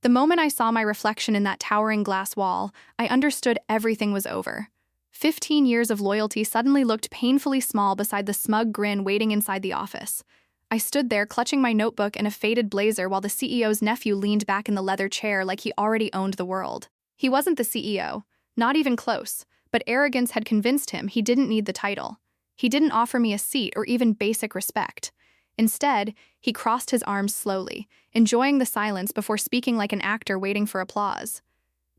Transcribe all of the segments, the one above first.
The moment I saw my reflection in that towering glass wall, I understood everything was over. 15 years of loyalty suddenly looked painfully small beside the smug grin waiting inside the office. I stood there clutching my notebook and a faded blazer while the CEO's nephew leaned back in the leather chair like he already owned the world. He wasn't the CEO, not even close, but arrogance had convinced him he didn't need the title. He didn't offer me a seat or even basic respect. Instead, he crossed his arms slowly, enjoying the silence before speaking like an actor waiting for applause.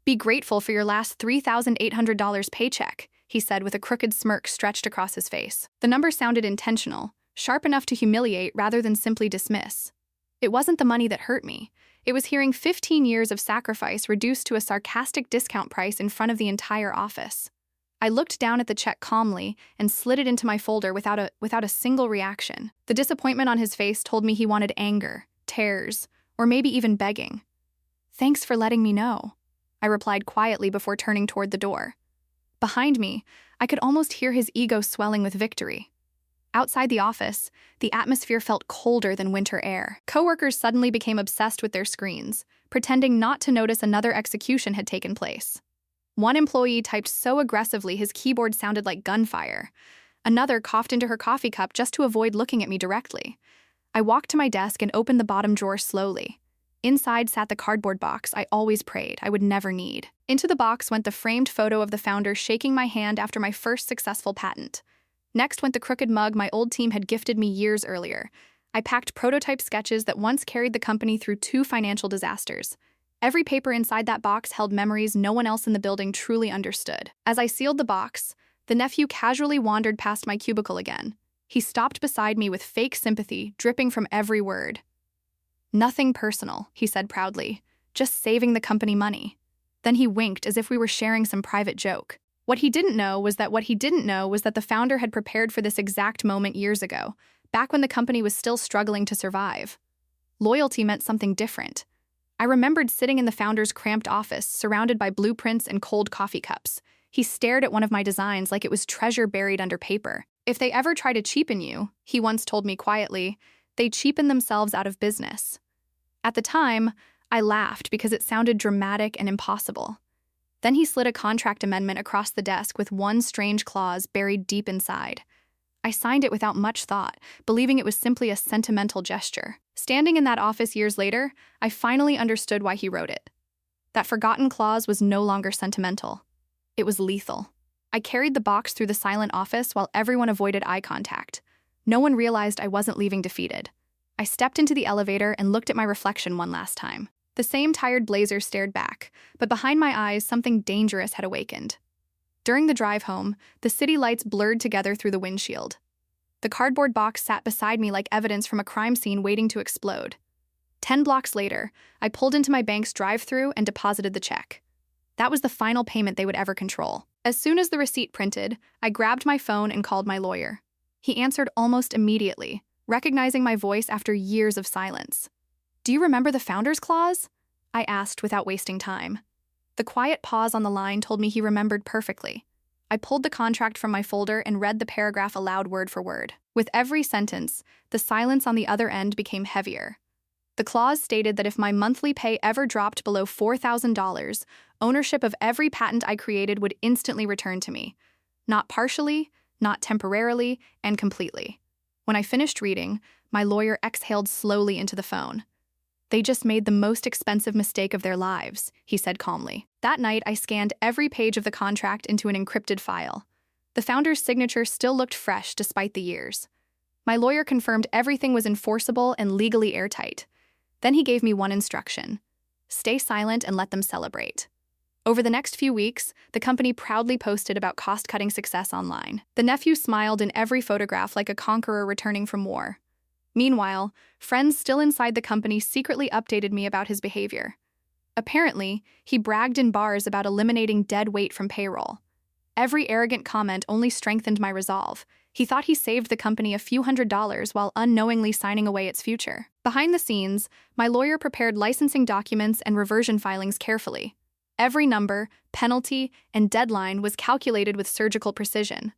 "Be grateful for your last $3,800 paycheck," he said with a crooked smirk stretched across his face. The number sounded intentional, sharp enough to humiliate rather than simply dismiss. It wasn't the money that hurt me. It was hearing 15 years of sacrifice reduced to a sarcastic discount price in front of the entire office. I looked down at the check calmly and slid it into my folder without a single reaction. The disappointment on his face told me he wanted anger, tears, or maybe even begging. "Thanks for letting me know," I replied quietly before turning toward the door. Behind me, I could almost hear his ego swelling with victory. Outside the office, the atmosphere felt colder than winter air. Coworkers suddenly became obsessed with their screens, pretending not to notice another execution had taken place. One employee typed so aggressively his keyboard sounded like gunfire. Another coughed into her coffee cup just to avoid looking at me directly. I walked to my desk and opened the bottom drawer slowly. Inside sat the cardboard box I always prayed I would never need. Into the box went the framed photo of the founder shaking my hand after my first successful patent. Next went the crooked mug my old team had gifted me years earlier. I packed prototype sketches that once carried the company through 2 financial disasters. Every paper inside that box held memories no one else in the building truly understood. As I sealed the box, the nephew casually wandered past my cubicle again. He stopped beside me with fake sympathy dripping from every word. "Nothing personal," he said proudly, "just saving the company money." Then he winked as if we were sharing some private joke. What he didn't know was that the founder had prepared for this exact moment years ago, back when the company was still struggling to survive. Loyalty meant something different. I remembered sitting in the founder's cramped office, surrounded by blueprints and cold coffee cups. He stared at one of my designs like it was treasure buried under paper. "If they ever try to cheapen you," he once told me quietly, "they cheapen themselves out of business." At the time, I laughed because it sounded dramatic and impossible. Then he slid a contract amendment across the desk with one strange clause buried deep inside. I signed it without much thought, believing it was simply a sentimental gesture. Standing in that office years later, I finally understood why he wrote it. That forgotten clause was no longer sentimental. It was lethal. I carried the box through the silent office while everyone avoided eye contact. No one realized I wasn't leaving defeated. I stepped into the elevator and looked at my reflection one last time. The same tired blazer stared back, but behind my eyes, something dangerous had awakened. During the drive home, the city lights blurred together through the windshield. The cardboard box sat beside me like evidence from a crime scene waiting to explode. 10 blocks later, I pulled into my bank's drive-thru and deposited the check. That was the final payment they would ever control. As soon as the receipt printed, I grabbed my phone and called my lawyer. He answered almost immediately, recognizing my voice after years of silence. "Do you remember the founder's clause?" I asked without wasting time. The quiet pause on the line told me he remembered perfectly. I pulled the contract from my folder and read the paragraph aloud word for word. With every sentence, the silence on the other end became heavier. The clause stated that if my monthly pay ever dropped below $4,000, ownership of every patent I created would instantly return to me. Not partially, not temporarily, and completely. When I finished reading, my lawyer exhaled slowly into the phone. "They just made the most expensive mistake of their lives," he said calmly. That night, I scanned every page of the contract into an encrypted file. The founder's signature still looked fresh despite the years. My lawyer confirmed everything was enforceable and legally airtight. Then he gave me one instruction: stay silent and let them celebrate. Over the next few weeks, the company proudly posted about cost-cutting success online. The nephew smiled in every photograph like a conqueror returning from war. Meanwhile, friends still inside the company secretly updated me about his behavior. Apparently, he bragged in bars about eliminating dead weight from payroll. Every arrogant comment only strengthened my resolve. He thought he saved the company a few $100s while unknowingly signing away its future. Behind the scenes, my lawyer prepared licensing documents and reversion filings carefully. Every number, penalty, and deadline was calculated with surgical precision.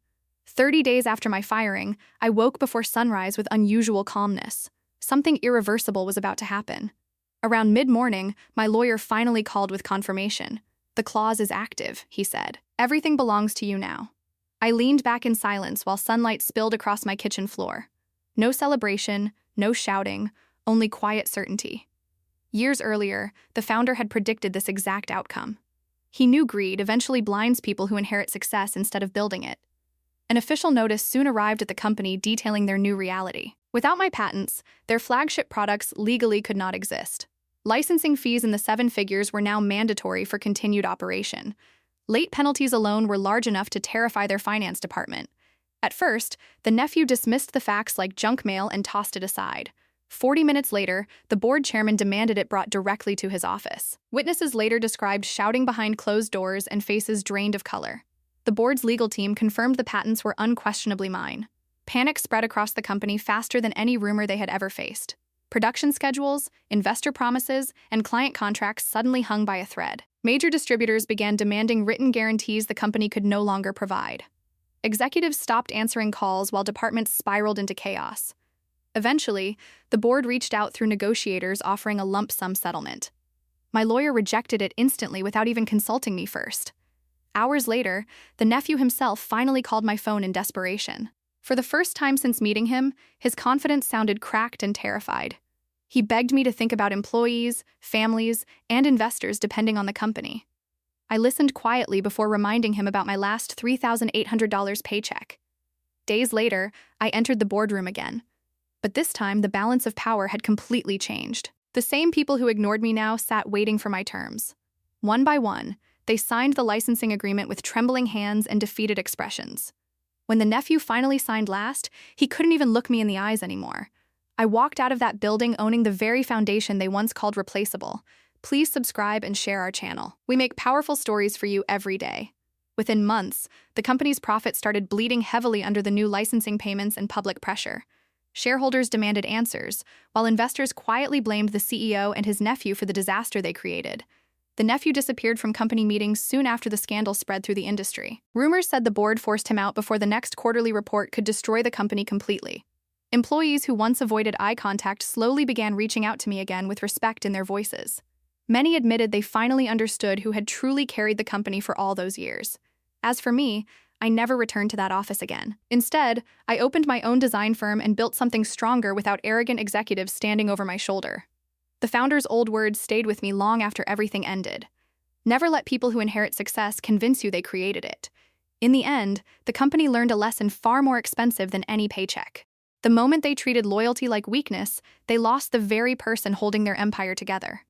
30 days after my firing, I woke before sunrise with unusual calmness. Something irreversible was about to happen. Around mid-morning, my lawyer finally called with confirmation. "The clause is active," he said. "Everything belongs to you now." I leaned back in silence while sunlight spilled across my kitchen floor. No celebration, no shouting, only quiet certainty. Years earlier, the founder had predicted this exact outcome. He knew greed eventually blinds people who inherit success instead of building it. An official notice soon arrived at the company detailing their new reality. Without my patents, their flagship products legally could not exist. Licensing fees in the seven figures were now mandatory for continued operation. Late penalties alone were large enough to terrify their finance department. At first, the nephew dismissed the facts like junk mail and tossed it aside. 40 minutes later, the board chairman demanded it brought directly to his office. Witnesses later described shouting behind closed doors and faces drained of color. The board's legal team confirmed the patents were unquestionably mine. Panic spread across the company faster than any rumor they had ever faced. Production schedules, investor promises, and client contracts suddenly hung by a thread. Major distributors began demanding written guarantees the company could no longer provide. Executives stopped answering calls while departments spiraled into chaos. Eventually, the board reached out through negotiators offering a lump sum settlement. My lawyer rejected it instantly without even consulting me first. Hours later, the nephew himself finally called my phone in desperation. For the first time since meeting him, his confidence sounded cracked and terrified. He begged me to think about employees, families, and investors depending on the company. I listened quietly before reminding him about my last $3,800 paycheck. Days later, I entered the boardroom again. But this time, the balance of power had completely changed. The same people who ignored me now sat waiting for my terms. One by one, they signed the licensing agreement with trembling hands and defeated expressions. When the nephew finally signed last, he couldn't even look me in the eyes anymore. I walked out of that building owning the very foundation they once called replaceable. Please subscribe and share our channel. We make powerful stories for you every day. Within months, the company's profits started bleeding heavily under the new licensing payments and public pressure. Shareholders demanded answers, while investors quietly blamed the CEO and his nephew for the disaster they created. The nephew disappeared from company meetings soon after the scandal spread through the industry. Rumors said the board forced him out before the next quarterly report could destroy the company completely. Employees who once avoided eye contact slowly began reaching out to me again with respect in their voices. Many admitted they finally understood who had truly carried the company for all those years. As for me, I never returned to that office again. Instead, I opened my own design firm and built something stronger without arrogant executives standing over my shoulder. The founder's old words stayed with me long after everything ended. Never let people who inherit success convince you they created it. In the end, the company learned a lesson far more expensive than any paycheck. The moment they treated loyalty like weakness, they lost the very person holding their empire together.